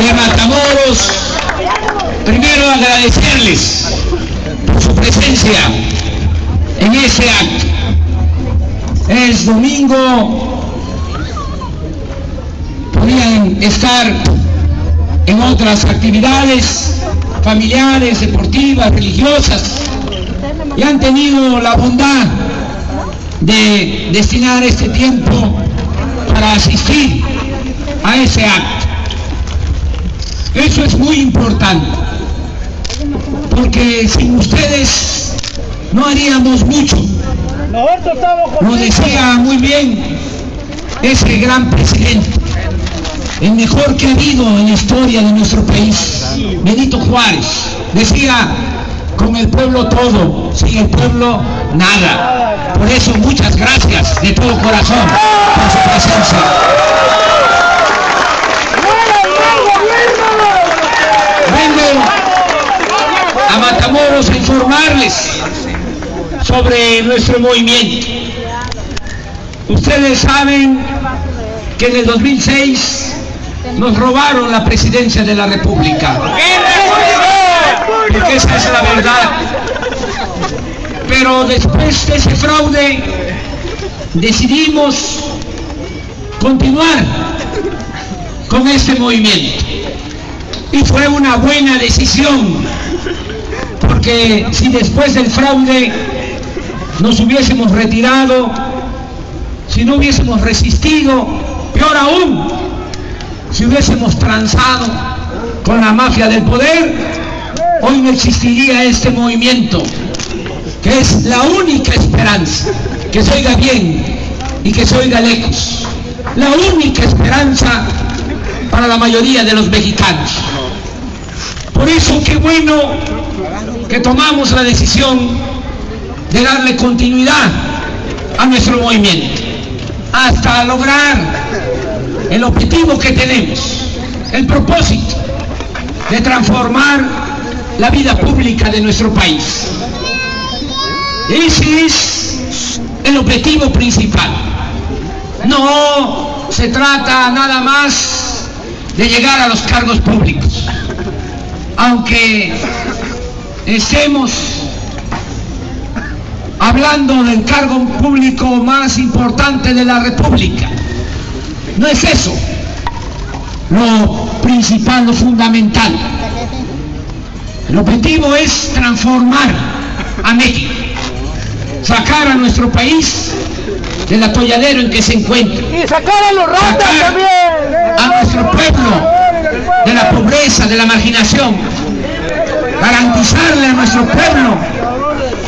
de Matamoros, primero agradecerles por su presencia en este acto. Es domingo, podrían estar en otras actividades familiares, deportivas, religiosas, y han tenido la bondad de destinar este tiempo para asistir a ese acto. Eso es muy importante, porque sin ustedes no haríamos mucho. Lo decía muy bien ese gran presidente, el mejor que ha habido en la historia de nuestro país, Benito Juárez. Decía: con el pueblo todo, sin el pueblo nada. Por eso muchas gracias de todo corazón por su presencia. Vengo a Matamoros a informarles sobre nuestro movimiento. Ustedes saben que en el 2006 nos robaron la presidencia de la República. Porque esa es la verdad. Pero después de ese fraude decidimos continuar con este movimiento. Y fue una buena decisión, porque si después del fraude nos hubiésemos retirado, si no hubiésemos resistido, peor aún, si hubiésemos transado con la mafia del poder, hoy no existiría este movimiento, que es la única esperanza, que se oiga bien y que se oiga lejos, la única esperanza para la mayoría de los mexicanos. Por eso, qué bueno que tomamos la decisión de darle continuidad a nuestro movimiento, hasta lograr el objetivo que tenemos, el propósito de transformar la vida pública de nuestro país. Ese es el objetivo principal. No se trata nada más de llegar a los cargos públicos, aunque estemos hablando del cargo público más importante de la República. No es eso lo principal, lo fundamental. El objetivo es transformar a México, sacar a nuestro país del atolladero en que se encuentra, y sacar a los ratas también, a nuestro pueblo de la pobreza, de la marginación, garantizarle a nuestro pueblo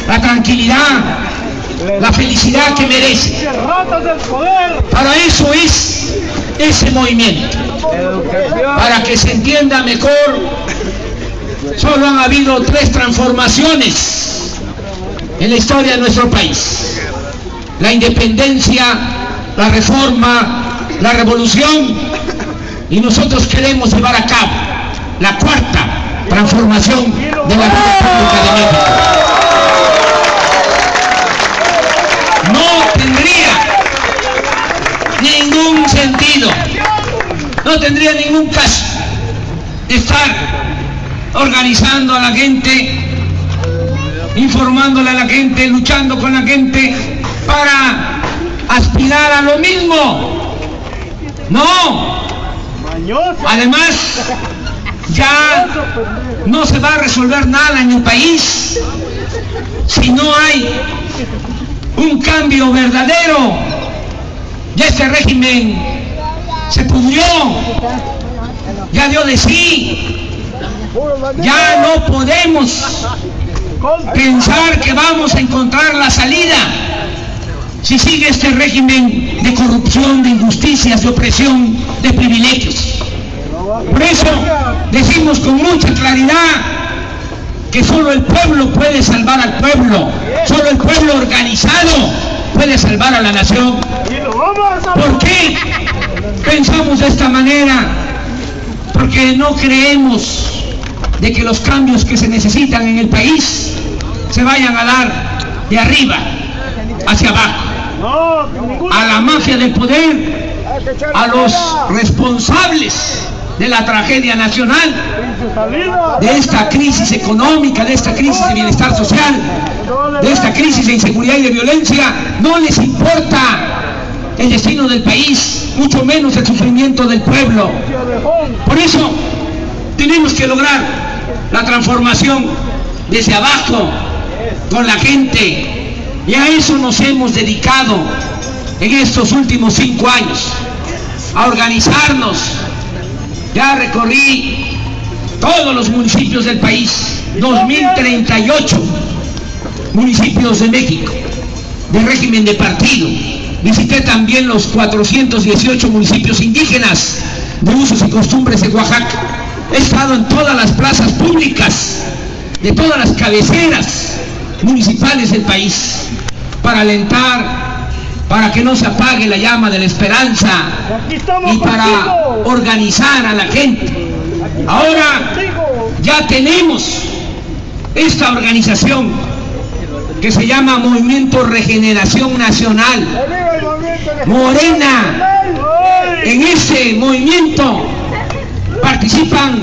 la tranquilidad, la felicidad que merece. Para eso es ese movimiento, para que se entienda mejor. Solo han habido 3 transformaciones en la historia de nuestro país: la independencia, la reforma, la revolución, y nosotros queremos llevar a cabo la 4ª transformación de la vida pública de México. No tendría ningún sentido, no tendría ningún caso estar organizando a la gente, informándole a la gente, luchando con la gente para aspirar a lo mismo. No. Además, ya no se va a resolver nada en el país si no hay un cambio verdadero. Ya este régimen se pudrió, ya dio de sí. Ya no podemos pensar que vamos a encontrar la salida si sigue este régimen de corrupción, de injusticias, de opresión, de privilegios. Por eso decimos con mucha claridad que solo el pueblo puede salvar al pueblo, solo el pueblo organizado puede salvar a la nación. ¿Por qué pensamos de esta manera? Porque no creemos de que los cambios que se necesitan en el país se vayan a dar de arriba hacia abajo, a la mafia del poder, a los responsables de la tragedia nacional, de esta crisis económica, de esta crisis de bienestar social, de esta crisis de inseguridad y de violencia. No les importa el destino del país, mucho menos el sufrimiento del pueblo. Por eso tenemos que lograr la transformación desde abajo, con la gente, y a eso nos hemos dedicado en estos últimos 5 años, a organizarnos. Ya recorrí todos los municipios del país, 2038 municipios de México, de régimen de partido. Visité también los 418 municipios indígenas de usos y costumbres de Oaxaca. He estado en todas las plazas públicas de todas las cabeceras municipales del país para alentar, para que no se apague la llama de la esperanza y para organizar a la gente. Ahora ya tenemos esta organización que se llama Movimiento Regeneración Nacional, Morena. En ese movimiento participan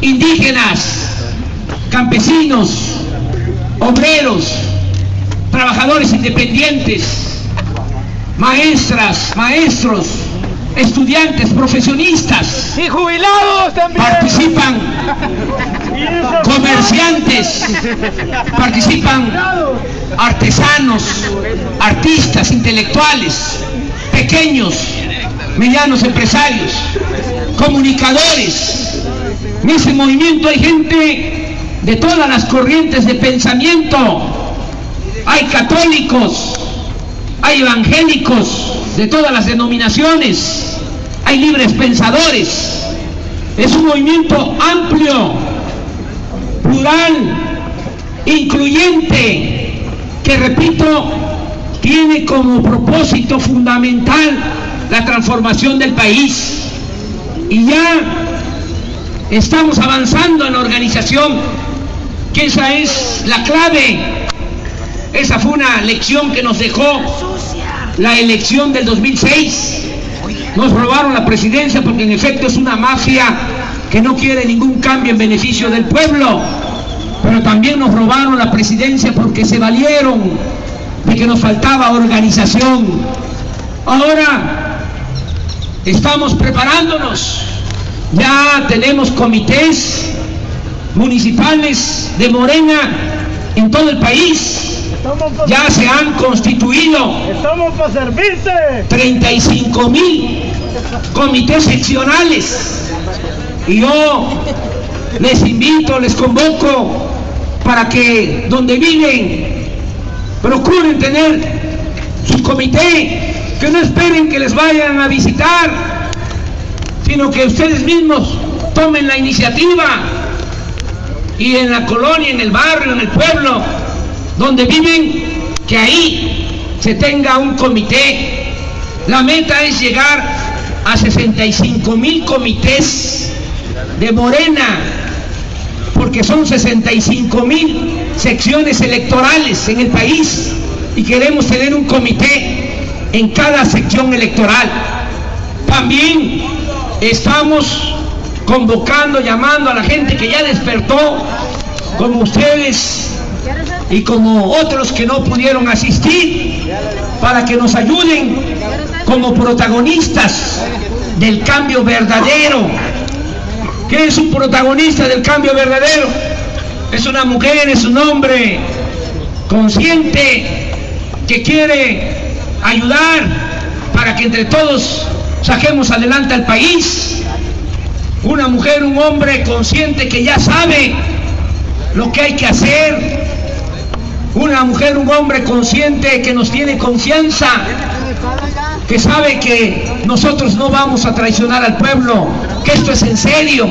indígenas, campesinos, obreros, trabajadores independientes, maestras, maestros, estudiantes, profesionistas, y jubilados también. Participan comerciantes, participan artesanos, artistas, intelectuales, pequeños, medianos empresarios, comunicadores. En ese movimiento hay gente de todas las corrientes de pensamiento. Hay católicos, hay evangélicos de todas las denominaciones, hay libres pensadores. Es un movimiento amplio, plural, incluyente, que, repito, tiene como propósito fundamental la transformación del país. Y ya estamos avanzando en la organización, que esa es la clave. Esa fue una lección que nos dejó la elección del 2006. Nos robaron la presidencia porque en efecto es una mafia que no quiere ningún cambio en beneficio del pueblo, pero también nos robaron la presidencia porque se valieron de que nos faltaba organización. Ahora estamos preparándonos, ya tenemos comités municipales de Morena en todo el país. Ya se han constituido 35,000 comités seccionales, y yo les invito, les convoco para que donde viven procuren tener su comité, que no esperen que les vayan a visitar, sino que ustedes mismos tomen la iniciativa, y en la colonia, en el barrio, en el pueblo donde viven, que ahí se tenga un comité. La meta es llegar a 65,000 comités de Morena, porque son 65,000 secciones electorales en el país, y queremos tener un comité en cada sección electoral. También estamos convocando, llamando a la gente que ya despertó, como ustedes y como otros que no pudieron asistir, para que nos ayuden como protagonistas del cambio verdadero. ¿Qué es un protagonista del cambio verdadero? Es una mujer, es un hombre consciente que quiere ayudar para que entre todos saquemos adelante al país. Una mujer, un hombre consciente que ya sabe lo que hay que hacer. Una mujer, un hombre consciente que nos tiene confianza, que sabe que nosotros no vamos a traicionar al pueblo, que esto es en serio.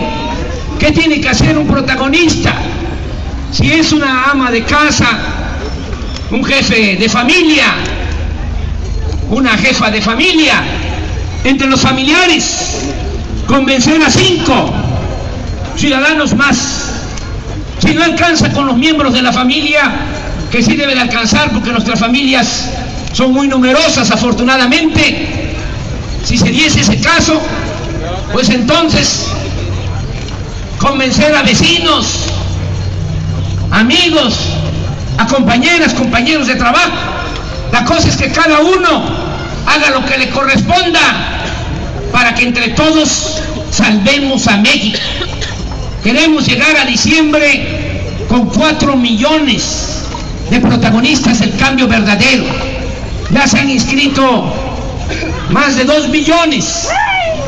¿Qué tiene que hacer un protagonista? Si es una ama de casa, un jefe de familia, una jefa de familia, entre los familiares, convencer a 5 ciudadanos más. Si no alcanza con los miembros de la familia, que sí debe de alcanzar, porque nuestras familias son muy numerosas, afortunadamente. Si se diese ese caso, pues entonces convencer a vecinos, amigos, a compañeras, compañeros de trabajo. La cosa es que cada uno haga lo que le corresponda para que entre todos salvemos a México. Queremos llegar a diciembre con 4 millones de protagonistas del cambio verdadero. Ya se han inscrito más de 2 millones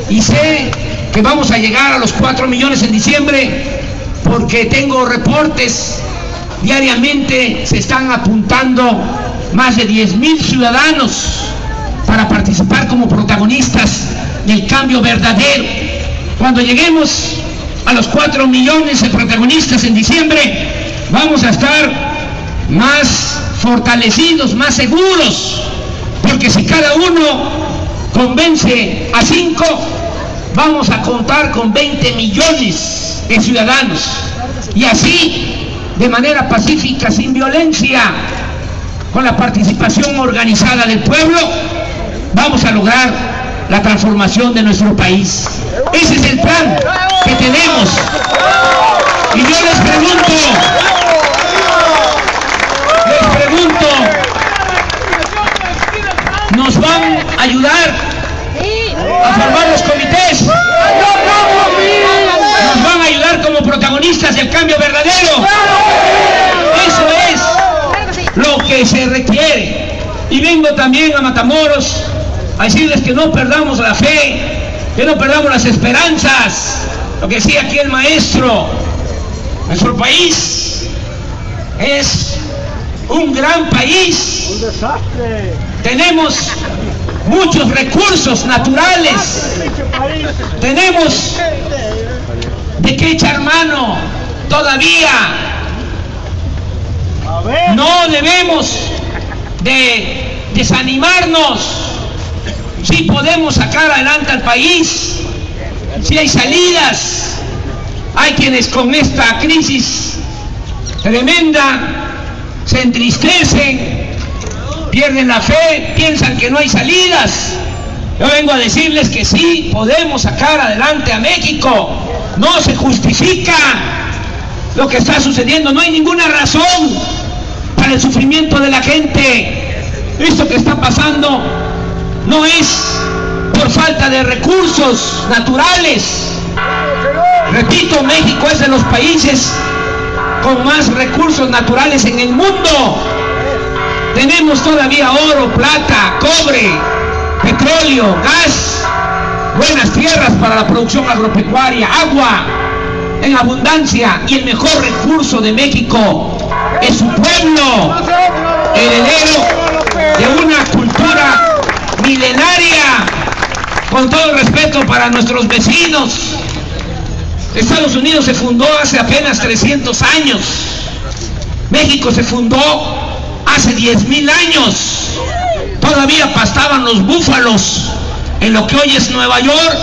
y sé que vamos a llegar a los 4 millones en diciembre porque tengo reportes. Diariamente se están apuntando más de 10,000 ciudadanos para participar como protagonistas del cambio verdadero. Cuando lleguemos a los 4 millones de protagonistas en diciembre, vamos a estar más fortalecidos, más seguros, porque si cada uno convence a 5, vamos a contar con 20 millones de ciudadanos, y así, de manera pacífica, sin violencia, con la participación organizada del pueblo, vamos a lograr la transformación de nuestro país. Ese es el plan que tenemos. Y yo les pregunto, ¿nos van a ayudar a formar los comités? ¿Nos van a ayudar como protagonistas del cambio verdadero? Eso es lo que se requiere. Y vengo también a Matamoros a decirles que no perdamos la fe, que no perdamos las esperanzas. Lo que decía aquí el maestro, nuestro país es un gran país. Un desastre. Tenemos muchos recursos naturales. Tenemos de qué echar mano todavía. No debemos de desanimarnos. Sí podemos sacar adelante al país, sí hay salidas. Hay quienes con esta crisis tremenda se entristecen, pierden la fe, piensan que no hay salidas. Yo vengo a decirles que sí podemos sacar adelante a México. No se justifica lo que está sucediendo, no hay ninguna razón para el sufrimiento de la gente. Esto que está pasando no es por falta de recursos naturales. Repito, México es de los países con más recursos naturales en el mundo. Tenemos todavía oro, plata, cobre, petróleo, gas, buenas tierras para la producción agropecuaria, agua en abundancia, y el mejor recurso de México es su pueblo, heredero de una cultura milenaria. Con todo respeto para nuestros vecinos, Estados Unidos se fundó hace apenas 300 años. México se fundó hace 10,000 años. Todavía pastaban los búfalos en lo que hoy es Nueva York,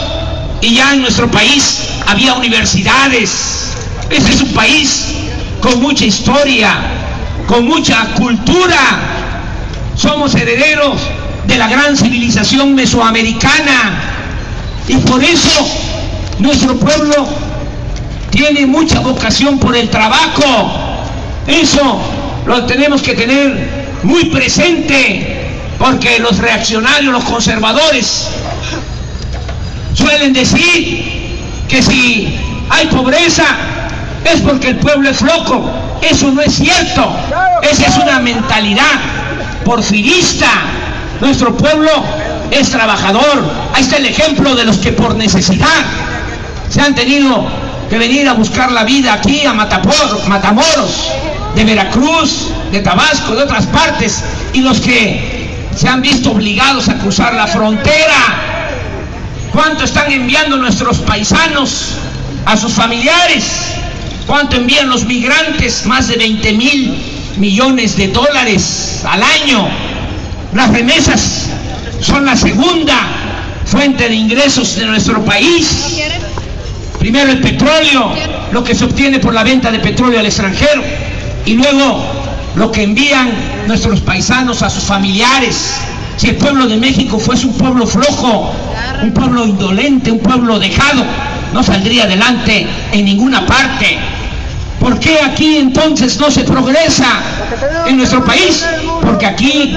y ya en nuestro país había universidades. Este es un país con mucha historia, con mucha cultura. Somos herederos de la gran civilización mesoamericana, y por eso nuestro pueblo tiene mucha vocación por el trabajo. Eso lo tenemos que tener muy presente, porque los reaccionarios, los conservadores, suelen decir que si hay pobreza es porque el pueblo es flojo. Eso no es cierto. Esa es una mentalidad porfirista. Nuestro pueblo es trabajador. Ahí está el ejemplo de los que por necesidad se han tenido que venir a buscar la vida aquí a Matamoros, de Veracruz, de Tabasco, de otras partes, y los que se han visto obligados a cruzar la frontera. ¿Cuánto están enviando nuestros paisanos a sus familiares? ¿Cuánto envían los migrantes? Más de 20,000 millones de dólares al año. Las remesas son la segunda fuente de ingresos de nuestro país. Primero el petróleo, lo que se obtiene por la venta de petróleo al extranjero, y luego lo que envían nuestros paisanos a sus familiares. Si el pueblo de México fuese un pueblo flojo, un pueblo indolente, un pueblo dejado, no saldría adelante en ninguna parte. ¿Por qué aquí entonces no se progresa en nuestro país? Porque aquí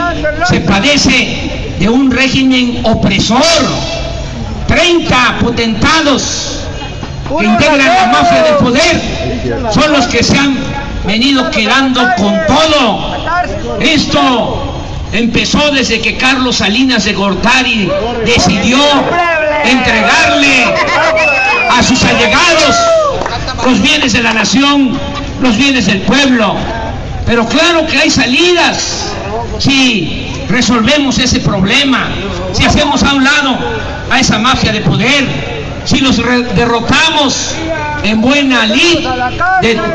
se padece de un régimen opresor. 30 potentados que integran la mafia del poder son los que se han venido quedando con todo. Esto empezó desde que Carlos Salinas de Gortari decidió entregarle a sus allegados los bienes de la nación, los bienes del pueblo. Pero claro que hay salidas si resolvemos ese problema, si hacemos a un lado a esa mafia de poder, si los derrotamos en buena lid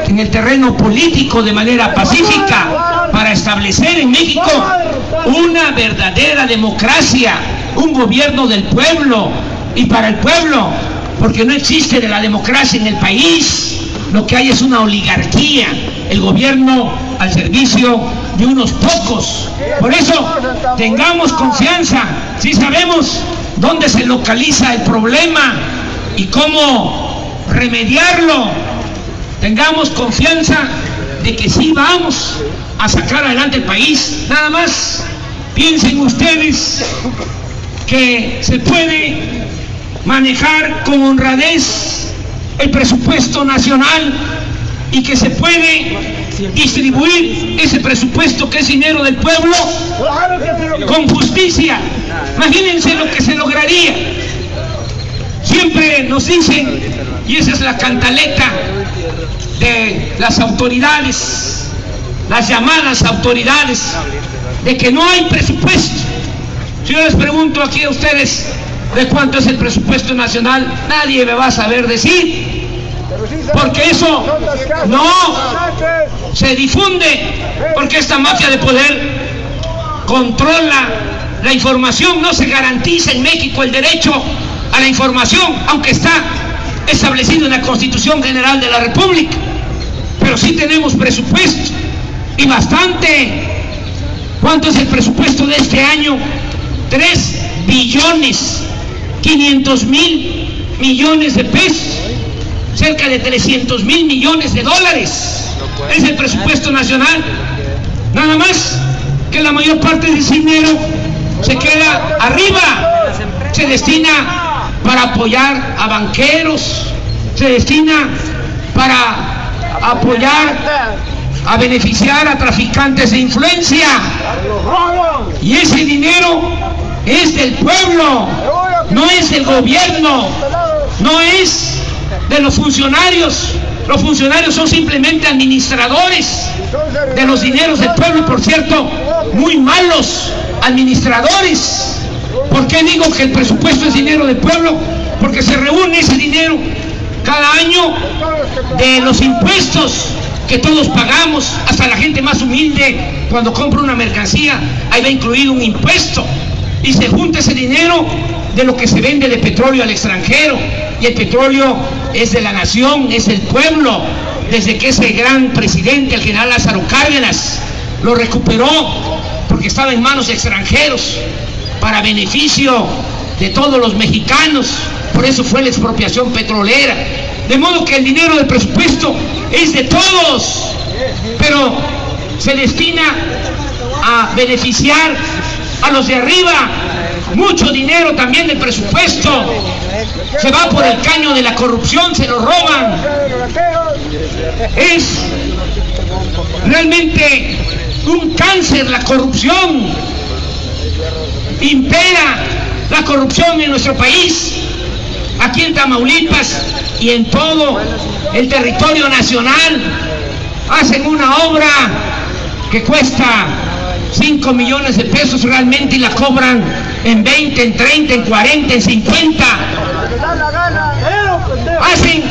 en el terreno político de manera pacífica, para establecer en México una verdadera democracia, un gobierno del pueblo y para el pueblo, porque no existe de la democracia en el país. Lo que hay es una oligarquía, el gobierno al servicio de unos pocos. Por eso tengamos confianza, si sabemos dónde se localiza el problema y cómo remediarlo. Tengamos confianza de que sí vamos a sacar adelante el país. Nada más piensen ustedes que se puede manejar con honradez el presupuesto nacional y que se puede distribuir ese presupuesto que es dinero del pueblo con justicia. Imagínense lo que se lograría. Siempre nos dicen, y esa es la cantaleta de las autoridades, las llamadas autoridades, de que no hay presupuesto. Si yo les pregunto aquí a ustedes de cuánto es el presupuesto nacional, nadie me va a saber decir, porque eso no se difunde, porque esta mafia de poder controla la información. No se garantiza en México el derecho a la información, aunque está establecido en la Constitución General de la República, pero sí tenemos presupuesto, y bastante. ¿Cuánto es el presupuesto de este año? 3.500.000.000.000 de pesos, cerca de 300.000 millones de dólares. Es el presupuesto nacional. Nada más que la mayor parte de ese dinero se queda arriba, se destina para apoyar a banqueros, se destina para apoyar, a beneficiar a traficantes de influencia, y ese dinero es del pueblo, no es del gobierno, no es de los funcionarios. Los funcionarios son simplemente administradores de los dineros del pueblo, y por cierto, muy malos administradores. ¿Por qué digo que el presupuesto es dinero del pueblo? Porque se reúne ese dinero cada año de los impuestos que todos pagamos, hasta la gente más humilde, cuando compra una mercancía, ahí va incluido un impuesto, y se junta ese dinero de lo que se vende de petróleo al extranjero, y el petróleo es de la nación, es del pueblo. Desde que ese gran presidente, el general Lázaro Cárdenas, lo recuperó, porque estaba en manos de extranjeros, para beneficio de todos los mexicanos. Por eso fue la expropiación petrolera. De modo que el dinero del presupuesto es de todos, pero se destina a beneficiar a los de arriba. Mucho dinero también del presupuesto se va por el caño de la corrupción, se lo roban. Es realmente un cáncer la corrupción. Impera la corrupción en nuestro país. Aquí en Tamaulipas y en todo el territorio nacional hacen una obra que cuesta 5 millones de pesos realmente, y la cobran en 20, en 30, en 40, en 50. Hacen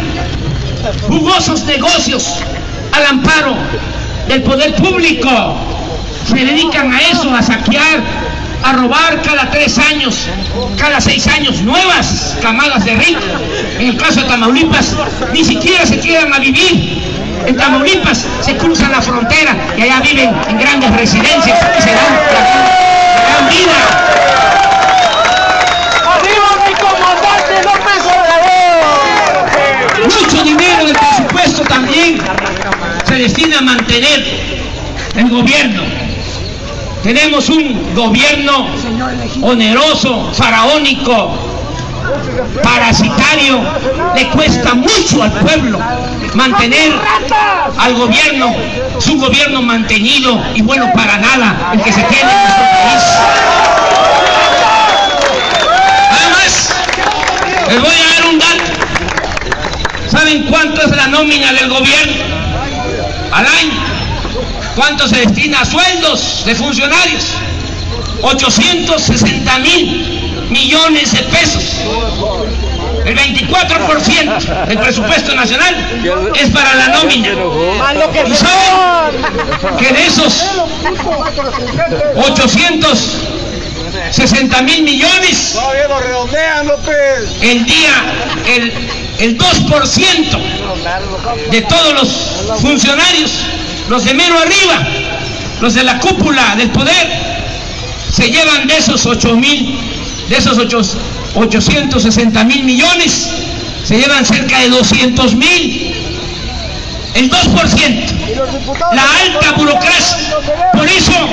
jugosos negocios al amparo del poder público. Se dedican a eso, a saquear, a robar cada 3 años, cada 6 años, nuevas camadas de ricos. En el caso de Tamaulipas, ni siquiera se quedan a vivir. En Tamaulipas se cruzan la frontera y allá viven en grandes residencias y se dan vida. ¡Arriba mi el gobierno. Tenemos un gobierno oneroso, faraónico, parasitario. Le cuesta mucho al pueblo mantener al gobierno. Es un gobierno mantenido y bueno para nada el que se tiene en nuestro país. Además, les voy a dar un dato. ¿Saben cuánto es la nómina del gobierno al año? ¿Cuánto se destina a sueldos de funcionarios? 860,000 millones de pesos. El 24% del presupuesto nacional es para la nómina. ¿Y saben que de esos 860,000 millones, el 2% de todos los funcionarios, los de mero arriba, los de la cúpula del poder, se llevan de esos 860,000 millones, se llevan cerca de 200,000, el 2%, la alta burocracia. Por eso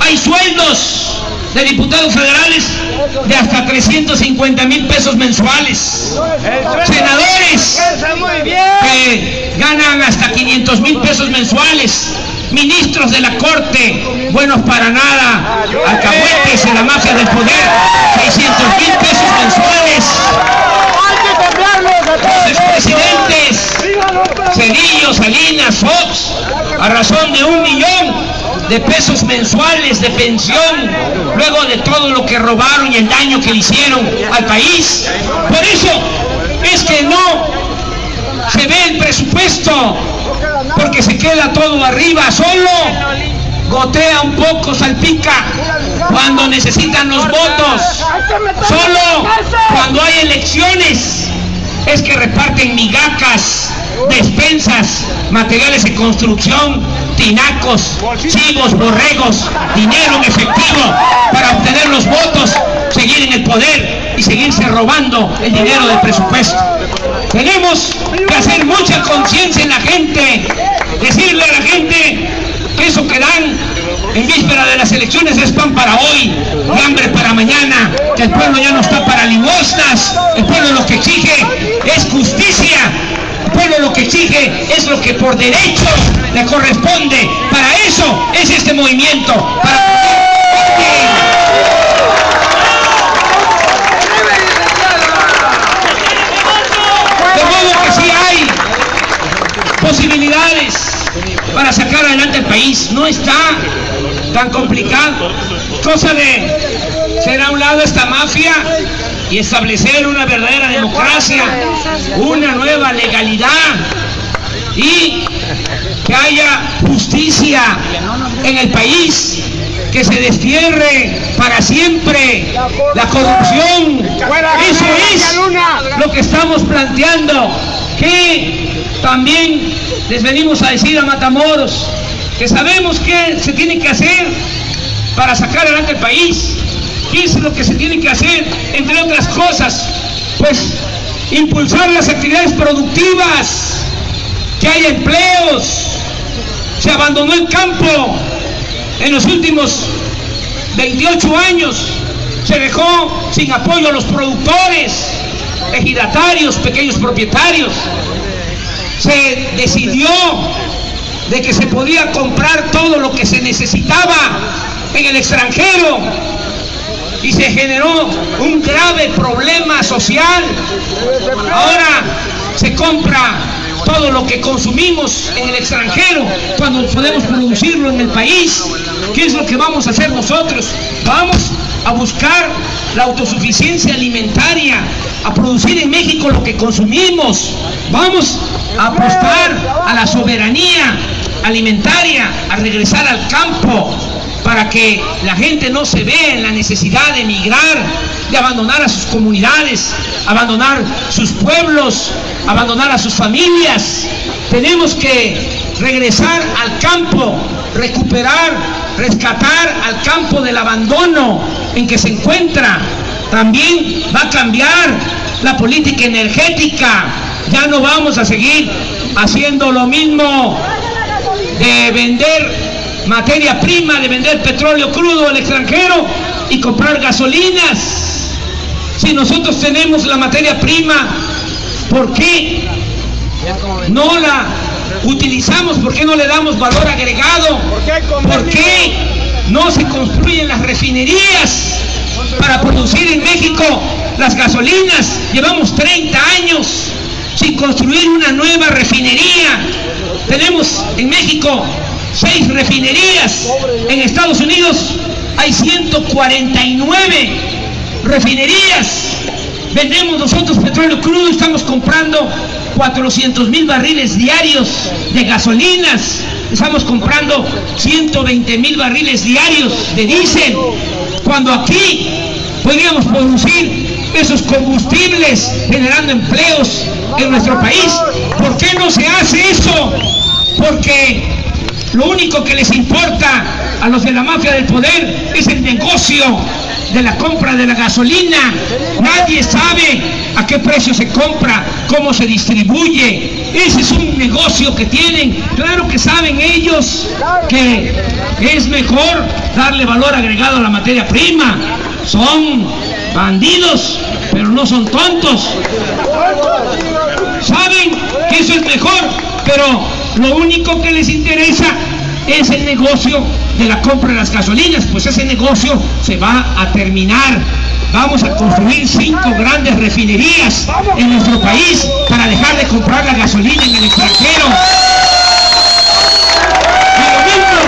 hay sueldos de diputados federales de hasta 350,000 pesos mensuales, senadores que ganan hasta 500,000 pesos mensuales, ministros de la corte, buenos para nada, alcahuetes en la mafia del poder, 600,000 pesos mensuales, los expresidentes Cedillo, Salinas, Fox, a razón de 1 millón de pesos mensuales de pensión, luego de todo lo que robaron y el daño que le hicieron al país. Por eso es que no se ve el presupuesto, porque se queda todo arriba, solo gotea un poco, salpica cuando necesitan los votos, solo cuando hay elecciones es que reparten migajas, despensas, materiales de construcción, tinacos, chivos, borregos, dinero en efectivo para obtener los votos, seguir en el poder y seguirse robando el dinero del presupuesto. Tenemos que hacer mucha conciencia en la gente, decirle a la gente que eso que dan en víspera de las elecciones es pan para hoy y hambre para mañana, que el pueblo ya no está para limosnas. El pueblo lo que exige es justicia. El pueblo lo que exige es lo que por derecho le corresponde. Para eso es este movimiento, para de modo que sí hay posibilidades para sacar adelante el país. No está tan complicado. Cosa de hacer a un lado esta mafia y establecer una verdadera democracia, una nueva legalidad y que haya justicia en el país, que se destierre para siempre la corrupción. Eso es lo que estamos planteando, que también les venimos a decir a Matamoros, que sabemos que se tiene que hacer para sacar adelante el país. ¿Qué es lo que se tiene que hacer? Entre otras cosas, pues impulsar las actividades productivas, que haya empleos. Se abandonó el campo en los últimos 28 años, se dejó sin apoyo a los productores, ejidatarios, pequeños propietarios. Se decidió de que se podía comprar todo lo que se necesitaba en el extranjero y se generó un grave problema social. Ahora se compra todo lo que consumimos en el extranjero cuando podemos producirlo en el país. ¿Qué es lo que vamos a hacer nosotros? Vamos a buscar la autosuficiencia alimentaria, a producir en México lo que consumimos. Vamos a apostar a la soberanía alimentaria, a regresar al campo, para que la gente no se vea en la necesidad de emigrar, de abandonar a sus comunidades, abandonar sus pueblos, abandonar a sus familias. Tenemos que regresar al campo, recuperar, rescatar al campo del abandono en que se encuentra. También va a cambiar la política energética. Ya no vamos a seguir haciendo lo mismo de vender materia prima de vender petróleo crudo al extranjero y comprar gasolinas. Si nosotros tenemos la materia prima, ¿por qué no la utilizamos? ¿Por qué no le damos valor agregado? ¿Por qué no se construyen las refinerías para producir en México las gasolinas? Llevamos 30 años sin construir una nueva refinería. Tenemos en México 6 refinerías. En Estados Unidos hay 149 refinerías. Vendemos nosotros petróleo crudo, estamos comprando 400,000 barriles diarios de gasolinas. Estamos comprando 120,000 barriles diarios de diésel, cuando aquí podríamos producir esos combustibles generando empleos en nuestro país. ¿Por qué no se hace eso? Porque lo único que les importa a los de la mafia del poder es el negocio de la compra de la gasolina. Nadie sabe a qué precio se compra, cómo se distribuye. Ese es un negocio que tienen. Claro que saben ellos que es mejor darle valor agregado a la materia prima. Son bandidos, pero no son tontos. Saben que eso es mejor, pero lo único que les interesa es el negocio de la compra de las gasolinas. Pues ese negocio se va a terminar. Vamos a construir 5 grandes refinerías en nuestro país para dejar de comprar la gasolina en el extranjero. Y lo mismo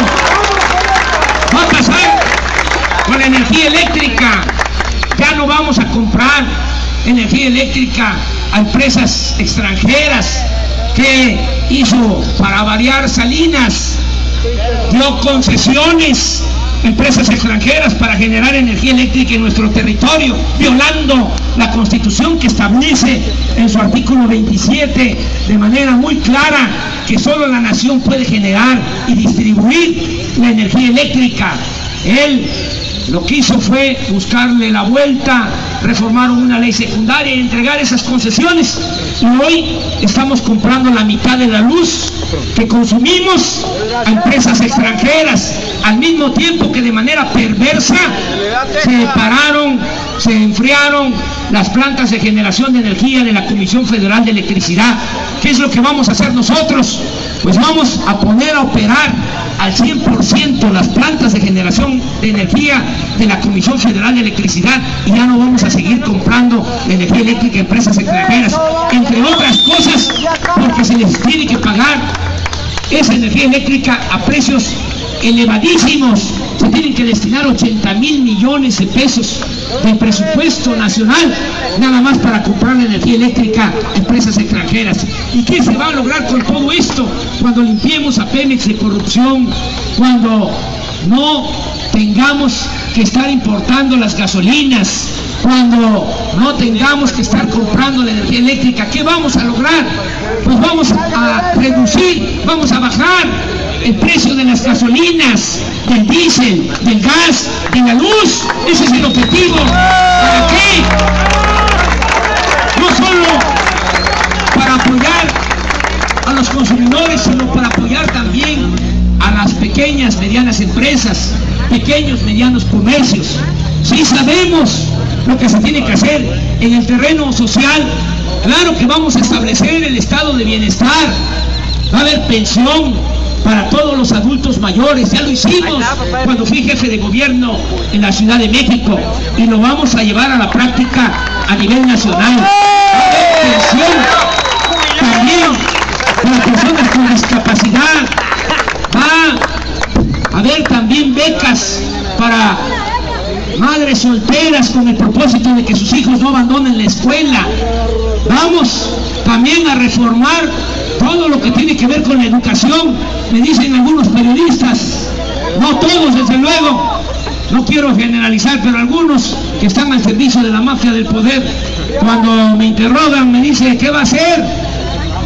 va a pasar con la energía eléctrica. Ya no vamos a comprar energía eléctrica a empresas extranjeras que hizo, para variar, Salinas. Dio concesiones a empresas extranjeras para generar energía eléctrica en nuestro territorio, violando la Constitución, que establece en su artículo 27 de manera muy clara que solo la nación puede generar y distribuir la energía eléctrica. Él lo que hizo fue buscarle la vuelta, reformaron una ley secundaria y entregar esas concesiones. Y hoy estamos comprando la mitad de la luz que consumimos a empresas extranjeras, al mismo tiempo que de manera perversa se pararon, se enfriaron las plantas de generación de energía de la Comisión Federal de Electricidad. ¿Qué es lo que vamos a hacer nosotros? Pues vamos a poner a operar al 100% las plantas de generación de energía de la Comisión Federal de Electricidad, y ya no vamos a seguir comprando energía eléctrica a empresas extranjeras, entre otras cosas porque se les tiene que pagar esa energía eléctrica a precios elevadísimos. Se tienen que destinar 80,000 millones de pesos del presupuesto nacional nada más para comprar la energía eléctrica a empresas extranjeras. ¿Y qué se va a lograr con todo esto? Cuando limpiemos a Pemex de corrupción, cuando no tengamos que estar importando las gasolinas, cuando no tengamos que estar comprando la energía eléctrica, ¿qué vamos a lograr? Pues vamos a reducir, vamos a bajar el precio de las gasolinas, del diésel, del gas, de la luz. Ese es el objetivo. ¿Para qué? No solo para apoyar a los consumidores, sino para apoyar también a las pequeñas, medianas empresas, pequeños, medianos comercios. Sí sabemos lo que se tiene que hacer en el terreno social. Claro que vamos a establecer el estado de bienestar. Va a haber pensión para todos los adultos mayores. Ya lo hicimos cuando fui jefe de gobierno en la Ciudad de México, y lo vamos a llevar a la práctica a nivel nacional. Va a haber pensión también para personas con discapacidad. Va a haber también becas para madres solteras con el propósito de que sus hijos no abandonen la escuela. Vamos también a reformar todo lo que tiene que ver con la educación. Me dicen algunos periodistas, no todos desde luego, no quiero generalizar, pero algunos que están al servicio de la mafia del poder, cuando me interrogan me dicen, ¿qué va a hacer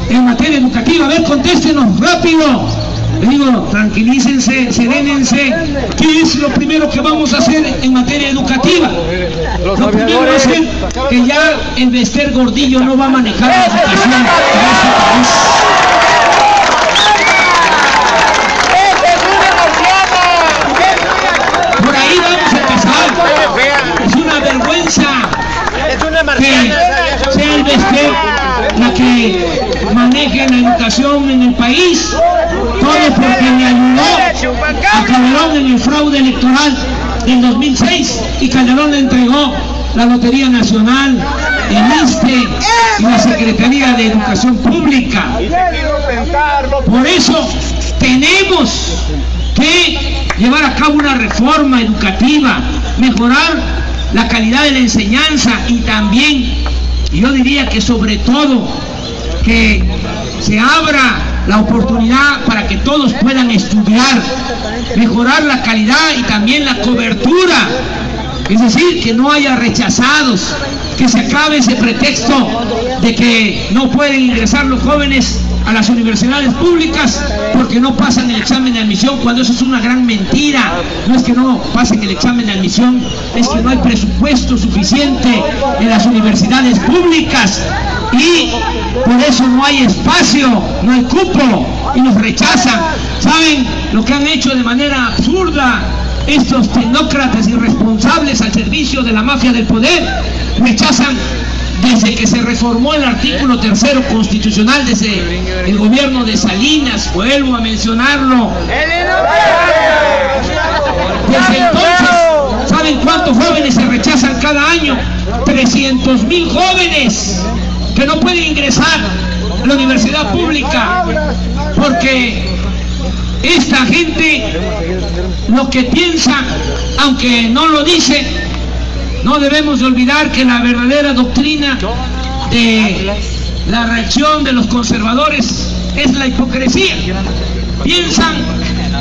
en materia educativa? A ver, contéstenos rápido. Le digo, tranquilícense, serénense. ¿Qué es lo primero que vamos a hacer en materia educativa? Lo primero va a ser que ya el Bester Gordillo no va a manejar la educación en este país. que sea el Bester la que maneje la educación en el país, todo porque le ayudó a Calderón en el fraude electoral del 2006 y Calderón le entregó la Lotería Nacional, el ISSSTE y la Secretaría de Educación Pública. Por eso tenemos que llevar a cabo una reforma educativa, mejorar la calidad de la enseñanza y también, yo diría que sobre todo, que se abra la oportunidad para que todos puedan estudiar, mejorar la calidad y también la cobertura, es decir, que no haya rechazados, que se acabe ese pretexto de que no pueden ingresar los jóvenes a las universidades públicas porque no pasan el examen de admisión, cuando eso es una gran mentira. No es que no pasen el examen de admisión, es que no hay presupuesto suficiente en las universidades públicas y por eso no hay espacio, no hay cupo y nos rechazan. ¿Saben lo que han hecho de manera absurda estos tecnócratas irresponsables al servicio de la mafia del poder? Rechazan desde que se reformó el artículo 3º constitucional, desde el gobierno de Salinas, vuelvo a mencionarlo. Desde entonces, ¿saben cuántos jóvenes se rechazan cada año? 300,000 jóvenes que no pueden ingresar a la universidad pública porque esta gente lo que piensa, aunque no lo dice, no debemos de olvidar que la verdadera doctrina de la reacción de los conservadores es la hipocresía. Piensan,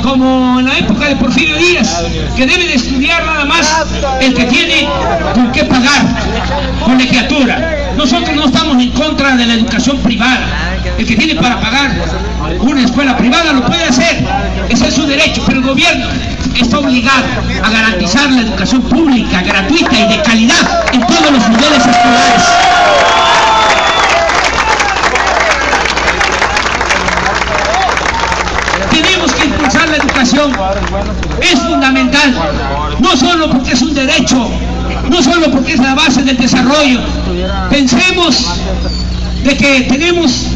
como en la época de Porfirio Díaz, que debe de estudiar nada más el que tiene con qué pagar colegiatura. Nosotros no estamos en contra de la educación privada. El que tiene para pagar una escuela privada lo puede hacer, ese es su derecho, pero el gobierno está obligado a garantizar la educación pública, gratuita y de calidad en todos los niveles escolares. Tenemos que impulsar la educación, es fundamental, no solo porque es un derecho, no solo porque es la base del desarrollo. Pensemos de que tenemos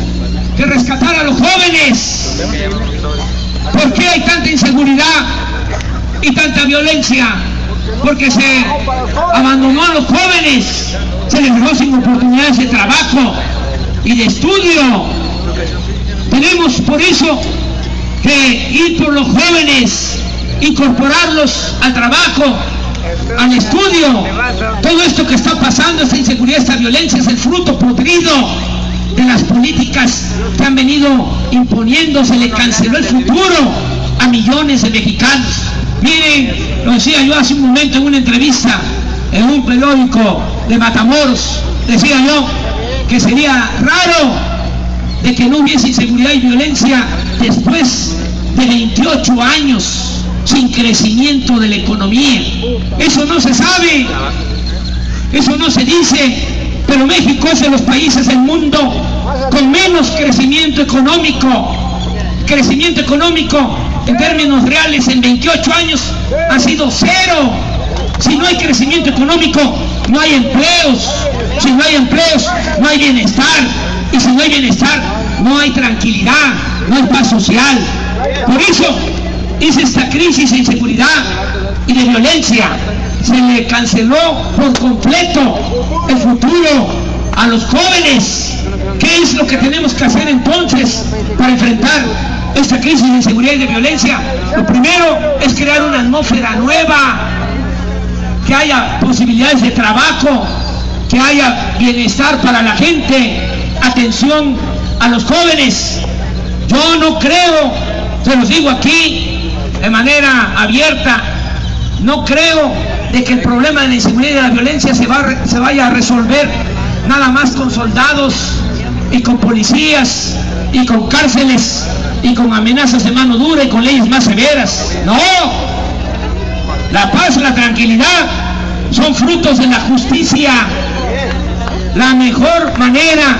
que rescatar a los jóvenes. ¿Por qué hay tanta inseguridad y tanta violencia? Porque se abandonó a los jóvenes, se les dejó sin oportunidades de trabajo y de estudio. Tenemos por eso que ir por los jóvenes, incorporarlos al trabajo, al estudio. Todo esto que está pasando, esta inseguridad, esta violencia, es el fruto podrido de las políticas que han venido imponiendo. Se le canceló el futuro a millones de mexicanos. Miren, lo decía yo hace un momento en una entrevista en un periódico de Matamoros, decía yo que sería raro de que no hubiese inseguridad y violencia después de 28 años sin crecimiento de la economía. Eso no se sabe, eso no se dice, pero México es de los países del mundo con menos crecimiento económico. Crecimiento económico en términos reales en 28 años ha sido cero. Si no hay crecimiento económico, no hay empleos. Si no hay empleos, no hay bienestar. Y si no hay bienestar, no hay tranquilidad, no hay paz social. Por eso es esta crisis de inseguridad y de violencia. Se le canceló por completo el futuro a los jóvenes. ¿Qué es lo que tenemos que hacer entonces para enfrentar esta crisis de inseguridad y de violencia? Lo primero es crear una atmósfera nueva, que haya posibilidades de trabajo, que haya bienestar para la gente, atención a los jóvenes. Yo no creo, se los digo aquí de manera abierta, no creo de que el problema de la inseguridad y de la violencia se vaya a resolver nada más con soldados y con policías y con cárceles y con amenazas de mano dura y con leyes más severas. No, la paz, la tranquilidad son frutos de la justicia. La mejor manera,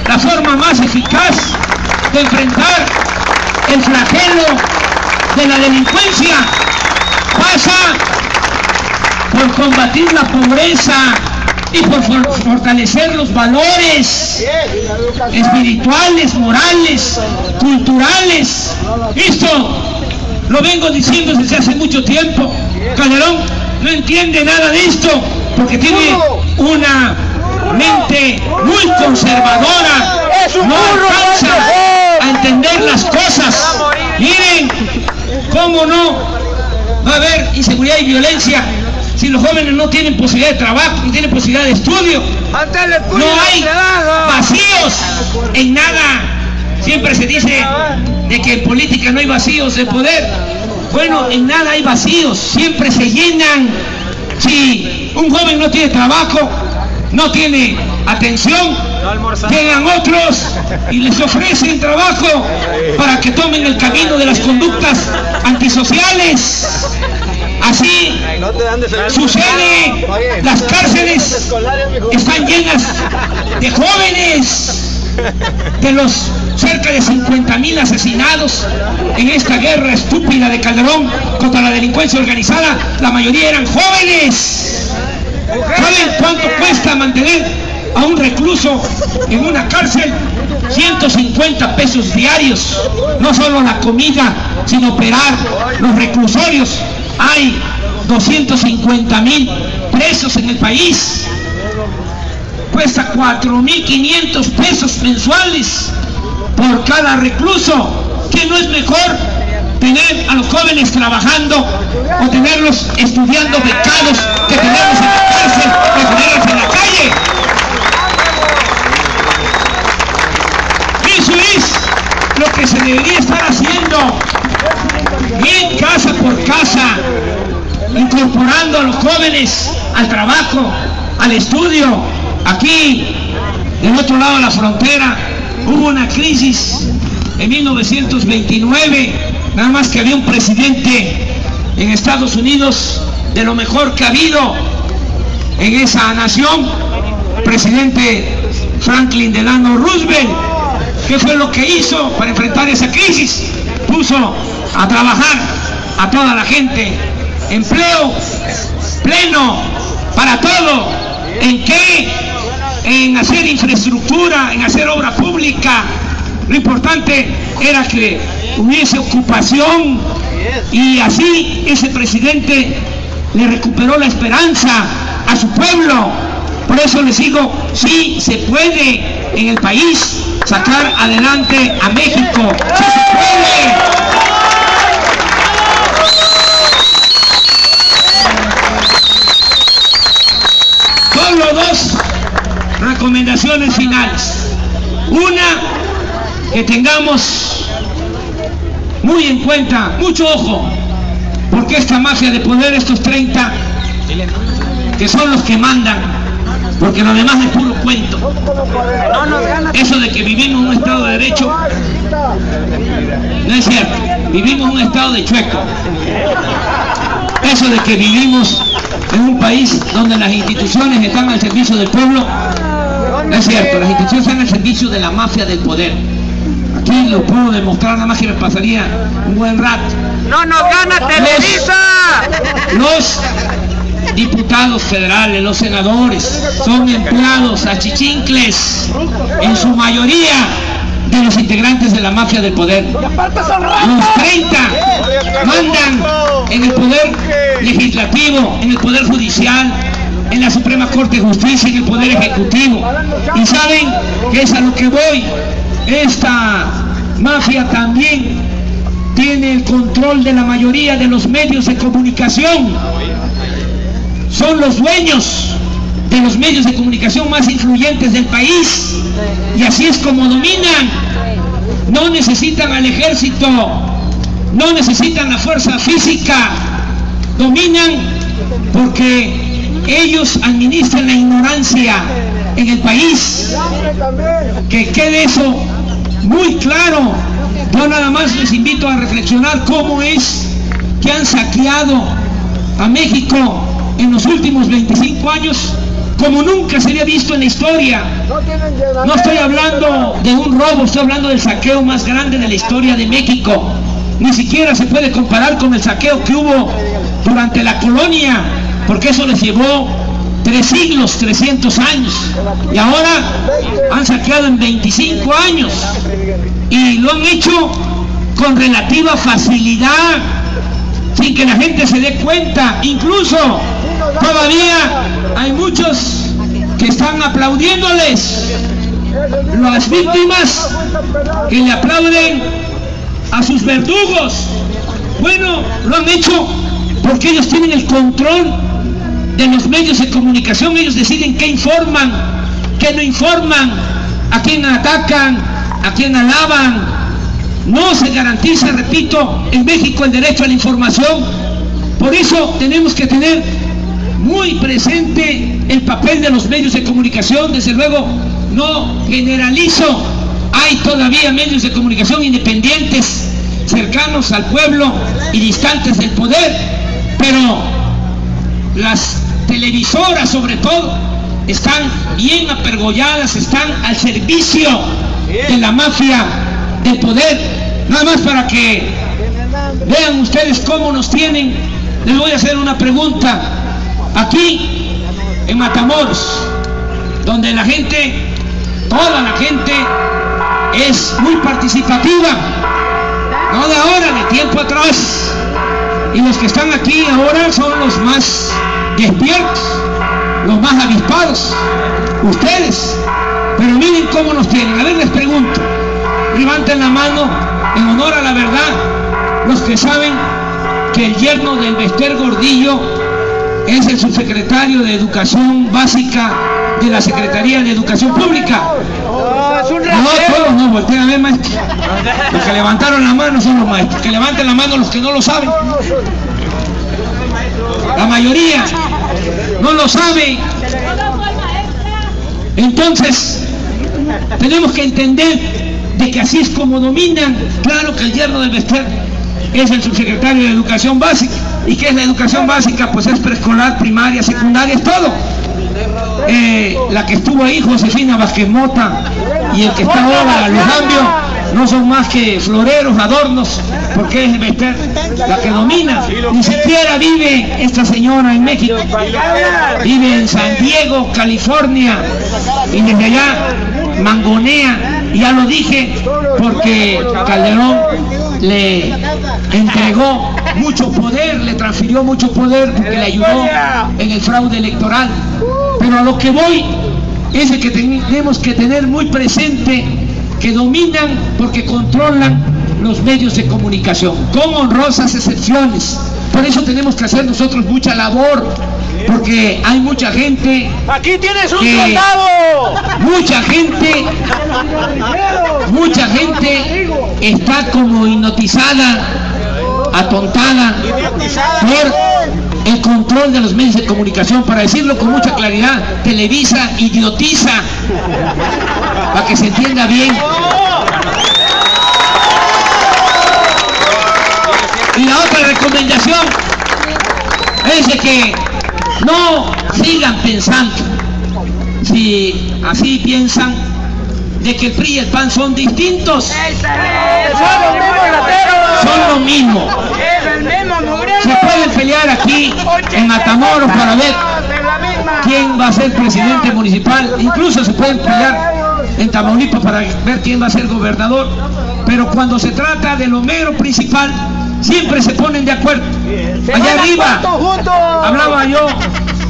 la forma más eficaz de enfrentar el flagelo de la delincuencia pasa por combatir la pobreza, y por fortalecer los valores espirituales, morales, culturales. Esto lo vengo diciendo desde hace mucho tiempo. Calderón no entiende nada de esto porque tiene una mente muy conservadora, no alcanza a entender las cosas. Miren cómo no va a haber inseguridad y violencia si los jóvenes no tienen posibilidad de trabajo, no tienen posibilidad de estudio. No hay vacíos en nada. Siempre se dice de que en política no hay vacíos de poder. Bueno, en nada hay vacíos, siempre se llenan. Si un joven no tiene trabajo, no tiene atención, llegan otros y les ofrecen trabajo para que tomen el camino de las conductas antisociales. Así sucede. Las cárceles están llenas de jóvenes. De los cerca de 50,000 asesinados en esta guerra estúpida de Calderón contra la delincuencia organizada, la mayoría eran jóvenes. ¿Saben cuánto cuesta mantener a un recluso en una cárcel? 150 pesos diarios. No solo la comida, sino operar los reclusorios. Hay 250,000 presos en el país. Cuesta 4,500 pesos mensuales por cada recluso. ¿Qué no es mejor tener a los jóvenes trabajando o tenerlos estudiando becados que tenerlos en la cárcel, que tenerlos en la calle? Eso es lo que se debería estar haciendo, bien casa por casa, incorporando a los jóvenes al trabajo, al estudio. Aquí, del otro lado de la frontera, hubo una crisis en 1929, nada más que había un presidente en Estados Unidos de lo mejor que ha habido en esa nación, presidente Franklin Delano Roosevelt. ¿Qué fue lo que hizo para enfrentar esa crisis? Puso a trabajar a toda la gente, empleo pleno para todo. ¿En qué? En hacer infraestructura, en hacer obra pública. Lo importante era que hubiese ocupación, y así ese presidente le recuperó la esperanza a su pueblo. Por eso les digo, sí se puede en el país sacar adelante a México, sí se puede. Solo dos recomendaciones finales. Una, que tengamos muy en cuenta, mucho ojo, porque esta mafia de poder, estos 30, que son los que mandan, porque lo demás es puro cuento. Eso de que vivimos en un estado de derecho, no es cierto. Vivimos en un estado de chueco. Eso de que vivimos en un país donde las instituciones están al servicio del pueblo, no es cierto. Las instituciones están al servicio de la mafia del poder. Aquí lo puedo demostrar, nada más que me pasaría un buen rato. ¡No nos gana Televisa! Los diputados federales, los senadores, son empleados achichincles, en su mayoría de los integrantes de la mafia del poder. Los 30 mandan en el poder legislativo, en el poder judicial, en la Suprema Corte de Justicia, en el poder ejecutivo. Y saben que es a lo que voy. Esta mafia también tiene el control de la mayoría de los medios de comunicación. Son los dueños de los medios de comunicación más influyentes del país, y así es como dominan. No necesitan al ejército, no necesitan la fuerza física, dominan porque ellos administran la ignorancia en el país. Que quede eso muy claro. Yo nada más les invito a reflexionar cómo es que han saqueado a México en los últimos 25 años como nunca se había visto en la historia. No estoy hablando de un robo, estoy hablando del saqueo más grande de la historia de México. Ni siquiera se puede comparar con el saqueo que hubo durante la colonia, porque eso les llevó 3 siglos, 300 años, y ahora han saqueado en 25 años, y lo han hecho con relativa facilidad, sin que la gente se dé cuenta. Incluso todavía hay muchos que están aplaudiéndoles, las víctimas que le aplauden a sus verdugos. Bueno, lo han hecho porque ellos tienen el control de los medios de comunicación. Ellos deciden qué informan, qué no informan, a quién atacan, a quién alaban. No se garantiza, repito, en México el derecho a la información. Por eso tenemos que tener muy presente el papel de los medios de comunicación. Desde luego, no generalizo, hay todavía medios de comunicación independientes, cercanos al pueblo y distantes del poder, pero las televisoras sobre todo están bien apergolladas, están al servicio de la mafia del poder. Nada más para que vean ustedes cómo nos tienen, les voy a hacer una pregunta. Aquí en Matamoros, donde la gente, toda la gente es muy participativa, no de ahora, de tiempo atrás, y los que están aquí ahora son los más despiertos, los más avispados, ustedes. Pero miren cómo nos tienen. A ver, les pregunto, levanten la mano en honor a la verdad los que saben que el yerno del Bester Gordillo es el subsecretario de Educación Básica de la Secretaría de Educación Pública. No, todos no, volteen a ver, maestro. Los que levantaron la mano son los maestros. Que levanten la mano los que no lo saben. La mayoría no lo sabe. Entonces, tenemos que entender de que así es como dominan. Claro que el yerno del Bester es el subsecretario de Educación Básica. ¿Y qué es la educación básica? Pues es preescolar, primaria, secundaria, es todo. La que estuvo ahí, Josefina Vázquez Mota, y el que está ahora, Luis Ambio, no son más que floreros, adornos, porque es el Bester la que domina. Ni siquiera vive esta señora en México, vive en San Diego, California, y desde allá mangonea. Y ya lo dije, porque Calderón le entregó mucho poder, le transfirió mucho poder, porque le ayudó en el fraude electoral. Pero a lo que voy es de que tenemos que tener muy presente que dominan porque controlan los medios de comunicación, con honrosas excepciones. Por eso tenemos que hacer nosotros mucha labor, porque hay mucha gente. ¡Aquí tienes un soldado! Mucha gente está como hipnotizada, atontada por el control de los medios de comunicación. Para decirlo con mucha claridad, Televisa idiotiza, para que se entienda bien. Y la otra recomendación es de que no sigan pensando, si así piensan, de que el PRI y el PAN son distintos. Son lo mismo. Se pueden pelear aquí en Matamoros para ver quién va a ser presidente municipal, incluso se pueden pelear en Tamaulipas para ver quién va a ser gobernador, pero cuando se trata de lo mero principal, siempre se ponen de acuerdo. Allá arriba hablaba yo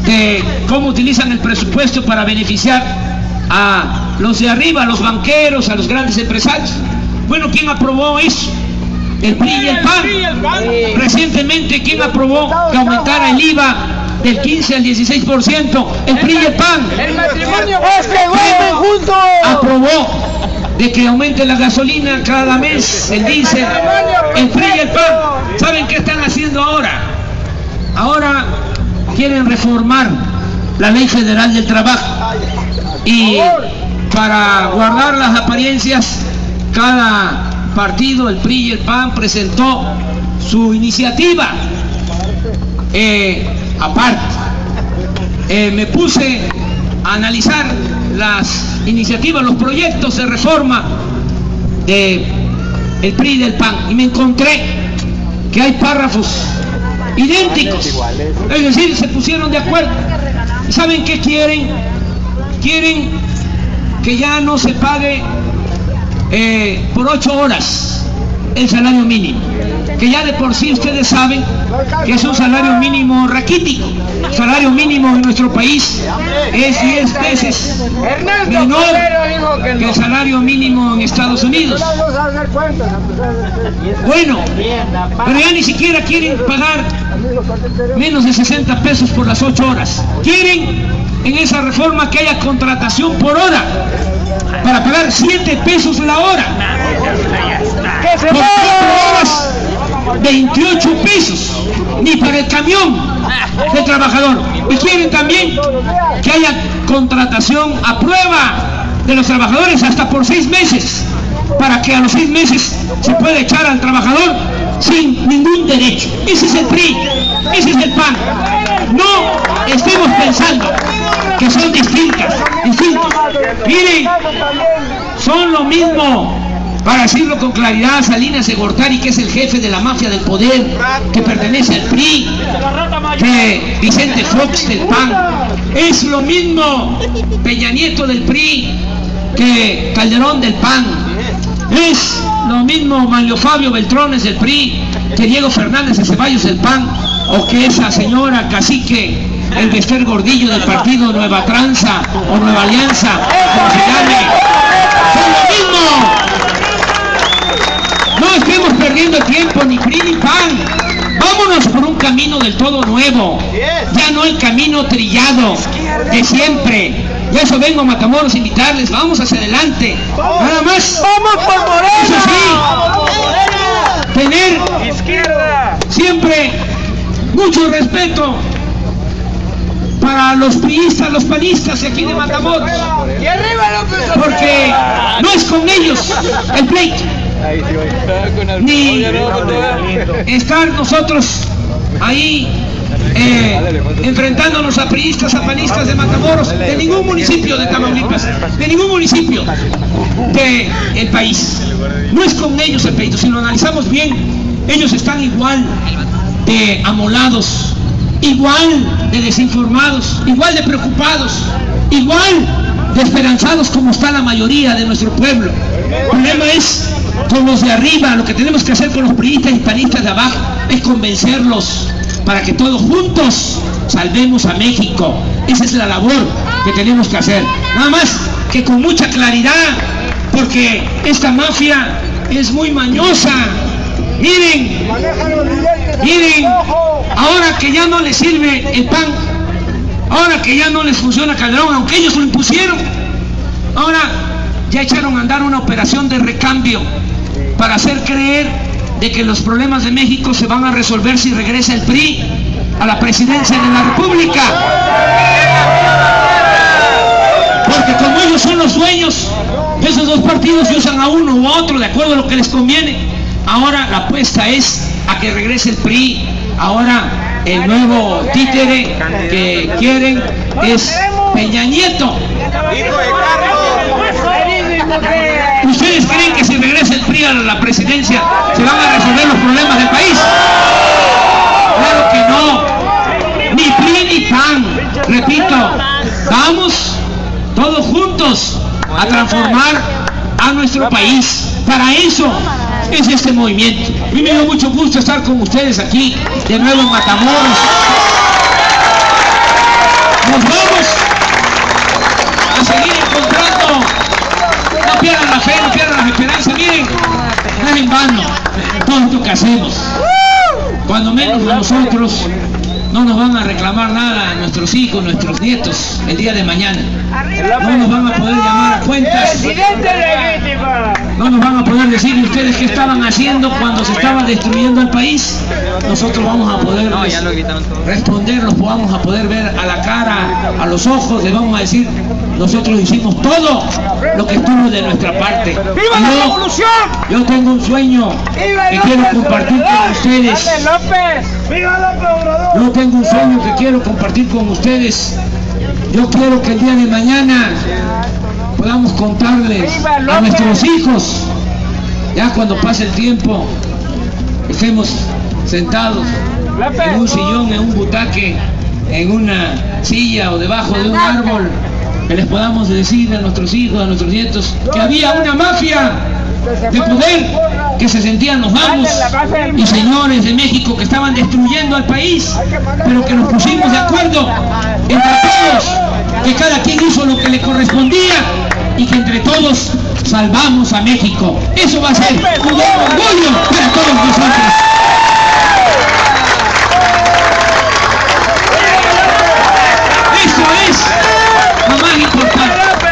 de cómo utilizan el presupuesto para beneficiar a los de arriba, a los banqueros, a los grandes empresarios. Bueno, ¿quién aprobó eso? El PRI y el PAN. Recientemente, ¿quién aprobó que aumentara el IVA del 15 al 16%? El PRI y el PAN. El matrimonio es que vuelven juntos. Aprobó de que aumente la gasolina cada mes, el diésel. El PRI y el PAN. ¿Saben qué están haciendo ahora? Ahora quieren reformar la Ley Federal del Trabajo, y para guardar las apariencias, cada partido, el PRI y el PAN, presentó su iniciativa aparte. Me puse a analizar las iniciativas, los proyectos de reforma del PRI y del PAN, y me encontré que hay párrafos idénticos, es decir, se pusieron de acuerdo. ¿Saben qué quieren? Quieren que ya no se pague por 8 horas el salario mínimo, que ya de por sí ustedes saben que es un salario mínimo raquítico. El salario mínimo en nuestro país es 10 veces menor que el salario mínimo en Estados Unidos. Bueno, pero ya ni siquiera quieren pagar menos de 60 pesos por las 8 horas. Quieren en esa reforma que haya contratación por hora, para pagar 7 pesos la hora. Por 4 horas, 28 pesos, ni para el camión del trabajador. Y quieren también que haya contratación a prueba de los trabajadores hasta por 6 meses, para que a los 6 meses se pueda echar al trabajador sin ningún derecho. Ese es el PRI, ese es el PAN. No estemos pensando que son distintos. Miren, son lo mismo, para decirlo con claridad, Salinas de Gortari, que es el jefe de la mafia del poder, que pertenece al PRI, que Vicente Fox del PAN. Es lo mismo Peña Nieto del PRI que Calderón del PAN. Es lo mismo Manlio Fabio Beltrones del PRI que Diego Fernández de Ceballos del PAN, o que esa señora cacique el Bester Gordillo del partido Nueva Tranza o Nueva Alianza, como se llame. Son lo mismo. No estemos perdiendo el tiempo, ni PRI ni PAN. Vámonos por un camino del todo nuevo, ya no el camino trillado de siempre. Y eso vengo a Matamoros a invitarles, vamos hacia adelante, nada más. ¡Vamos por Morena! Eso sí, tener siempre mucho respeto para los priistas, los panistas de aquí de Matamoros, ¡Y arriba López! porque no es con ellos el pleito, ni estar nosotros ahí enfrentándonos a priistas, a panistas de Matamoros, de ningún municipio de Tamaulipas, de ningún municipio del país. No es con ellos el pleito. Si lo analizamos bien, ellos están igual de amolados, igual de desinformados, igual de preocupados, igual de esperanzados como está la mayoría de nuestro pueblo. El problema es con los de arriba. Lo que tenemos que hacer con los priistas y panistas de abajo es convencerlos para que todos juntos salvemos a México. Esa es la labor que tenemos que hacer. Nada más que con mucha claridad, porque esta mafia es muy mañosa. Miren, ahora que ya no les sirve el PAN, ahora que ya no les funciona Calderón, aunque ellos lo impusieron, ahora ya echaron a andar una operación de recambio para hacer creer de que los problemas de México se van a resolver si regresa el PRI a la presidencia de la República. Porque como ellos son los dueños de esos dos partidos y usan a uno u otro de acuerdo a lo que les conviene, ahora la apuesta es a que regrese el PRI. Ahora el nuevo títere que quieren es Peña Nieto. ¿Ustedes creen que si regresa el PRI a la presidencia se van a resolver los problemas del país? Claro que no. Ni PRI ni PAN. Repito, vamos todos juntos a transformar a nuestro país. Para eso es este movimiento. A mí me dio mucho gusto estar con ustedes aquí de nuevo en Matamoros. Nos vamos a seguir encontrando. No pierdan la fe, no pierdan las esperanzas. Miren, no es en vano todo esto que hacemos. Cuando menos nosotros no nos van a reclamar nada a nuestros hijos, nuestros nietos el día de mañana. No nos van a poder llamar a cuentas. No nos van a poder decir ustedes qué estaban haciendo cuando se estaba destruyendo el país. Nosotros vamos a poder responderlos, vamos a poder ver a la cara, a los ojos, les vamos a decir, nosotros hicimos todo lo que estuvo de nuestra parte. ¡Viva la revolución! Yo tengo un sueño que quiero compartir con ustedes. ¡Viva López Obrador! Yo tengo un sueño que quiero compartir con ustedes. Yo quiero que el día de mañana podamos contarles a nuestros hijos, ya cuando pase el tiempo, estemos sentados en un sillón, en un butaque, en una silla o debajo de un árbol, que les podamos decir a nuestros hijos, a nuestros nietos, que había una mafia de poder que se sentían los amos y señores de México que estaban destruyendo al país, pero que nos pusimos de acuerdo entre todos, que cada quien hizo lo que le correspondía y que entre todos salvamos a México. Eso va a ser un gran orgullo para todos nosotros. Eso es lo más importante.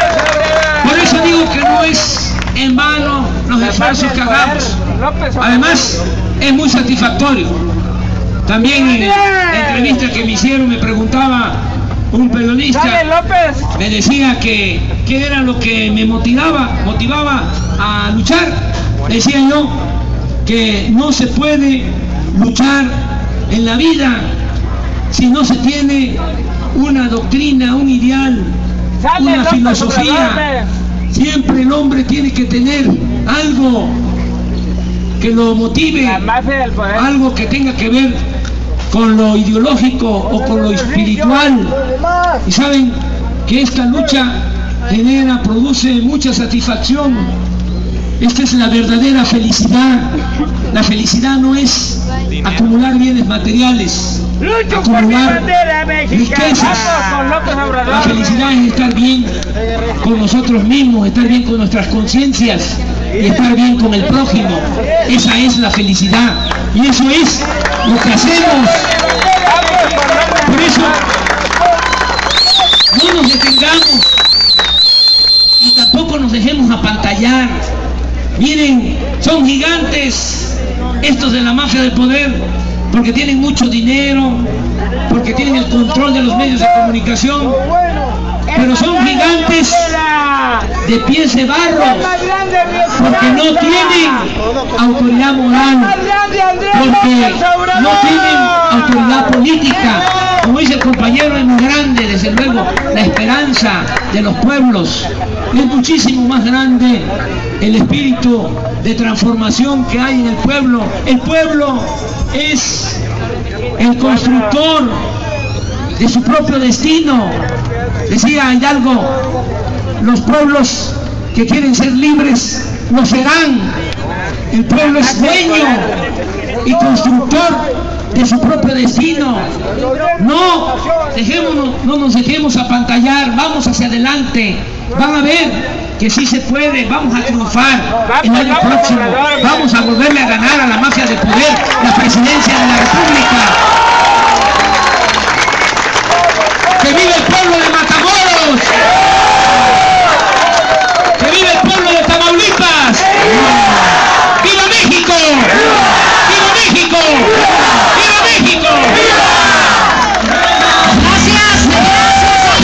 Por eso digo que no es en vano los esfuerzos que hagamos. Además, es muy satisfactorio. También en la entrevista que me hicieron me preguntaba un periodista, me decía que qué era lo que me motivaba a luchar. Decía yo que no se puede luchar en la vida si no se tiene una doctrina, un ideal, una filosofía. Siempre el hombre tiene que tener algo que lo motive, algo que tenga que ver con lo ideológico o con lo espiritual. Y saben que esta lucha produce mucha satisfacción. Esta es la verdadera felicidad. La felicidad no es acumular bienes materiales, acumular riquezas. La felicidad es estar bien con nosotros mismos, estar bien con nuestras conciencias y estar bien con el prójimo. Esa es la felicidad y eso es lo que hacemos. Por eso no nos detengamos y tampoco nos dejemos apantallar. Miren, son gigantes estos de la mafia del poder porque tienen mucho dinero, porque tienen el control de los medios de comunicación, pero son gigantes de pies de barro porque no tienen autoridad moral, porque no tienen autoridad política. Como dice el compañero, es muy grande, desde luego, la esperanza de los pueblos. Es muchísimo más grande el espíritu de transformación que hay en el pueblo. El pueblo es el constructor de su propio destino. Decía Hidalgo, los pueblos que quieren ser libres lo serán. El pueblo es dueño y constructor de su propio destino. No nos dejemos apantallar, vamos hacia adelante. Van a ver que sí se puede, vamos a triunfar el año próximo, vamos a volverle a ganar a la mafia de poder la presidencia de la República.